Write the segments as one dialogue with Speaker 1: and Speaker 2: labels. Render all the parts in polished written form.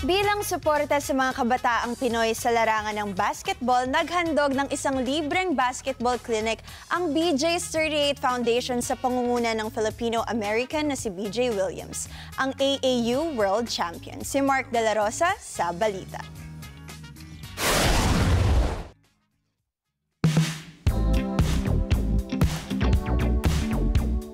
Speaker 1: Bilang suporta sa mga kabataang Pinoy sa larangan ng basketball, naghandog ng isang libreng basketball clinic ang BJ's 38 Foundation sa pangunguna ng Filipino-American na si BJ Williams, ang AAU World Champion. Si Mark De La Rosa sa balita.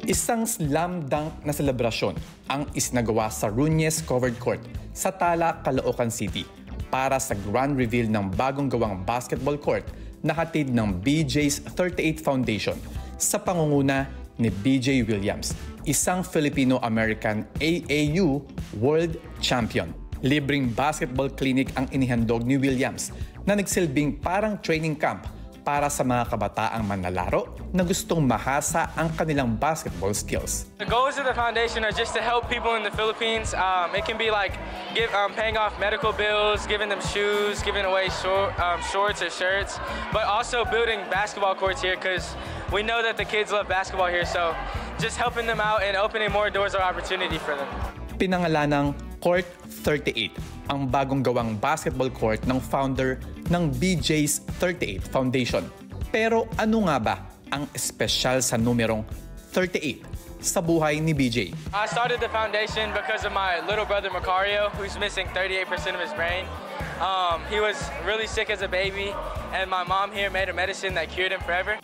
Speaker 2: Isang slam dunk na selebrasyon ang isinagawa sa Ruñez Covered Court sa Tala, Caloocan City para sa grand reveal ng bagong gawang basketball court na hatid ng BJ's 38 Foundation sa pangunguna ni BJ Williams, isang Filipino-American AAU World Champion. Libreng basketball clinic ang inihandog ni Williams na nagsilbing parang training camp para sa mga kabataang manlalaro na gustong mahasa ang kanilang basketball skills.
Speaker 3: The goals of the foundation are just to help people in the Philippines. It can be like paying off medical bills, giving them shoes, giving away shorts or shirts, but also building basketball courts here because we know that the kids love basketball here. So just helping them out and opening more doors of opportunity for them.
Speaker 2: Pinangalanang Court 38, ang bagong gawang basketball court ng founder ng BJ's 38 Foundation. Pero ano nga ba ang espesyal sa numerong 38 sa buhay ni BJ?
Speaker 3: I started the foundation because of my little brother Macario, who's missing 38% of his brain. He was really sick as a baby, and my mom here made a medicine that cured him forever.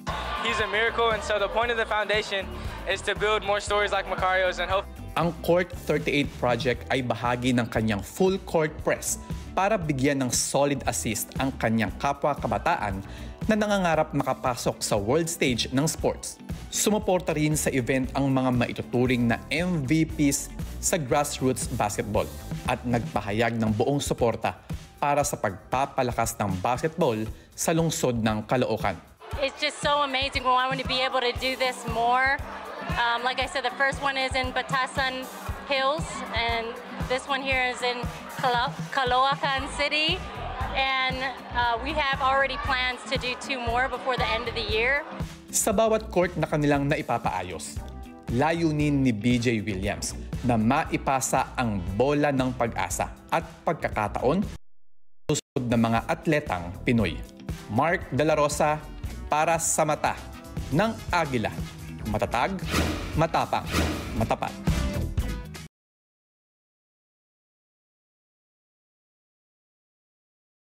Speaker 3: He's a miracle, and so the point of the foundation is to build more stories like Macario's and hope.
Speaker 2: Ang Court 38 project ay bahagi ng kanyang full court press para bigyan ng solid assist ang kanyang kapwa kabataan na nangangarap makapasok sa world stage ng sports. Sumuporta rin sa event ang mga maituturing na MVPs sa grassroots basketball at nagpahayag ng buong suporta para sa pagpapalakas ng basketball sa lungsod ng Caloocan.
Speaker 4: It's just so amazing. We want to be able to do this more. Like I said, the first one is in Batasan Hills, and this one here is in Caloocan City. And we have already plans to do 2 more before the end of the year.
Speaker 2: Sa bawat court na kanilang naipapaayos, layunin ni BJ Williams na maipasa ang bola ng pag-asa at pagkakataon sa susunod na mga atletang Pinoy. Mark De La Rosa para sa mata ng Agila. Matatag, matapang, matapat.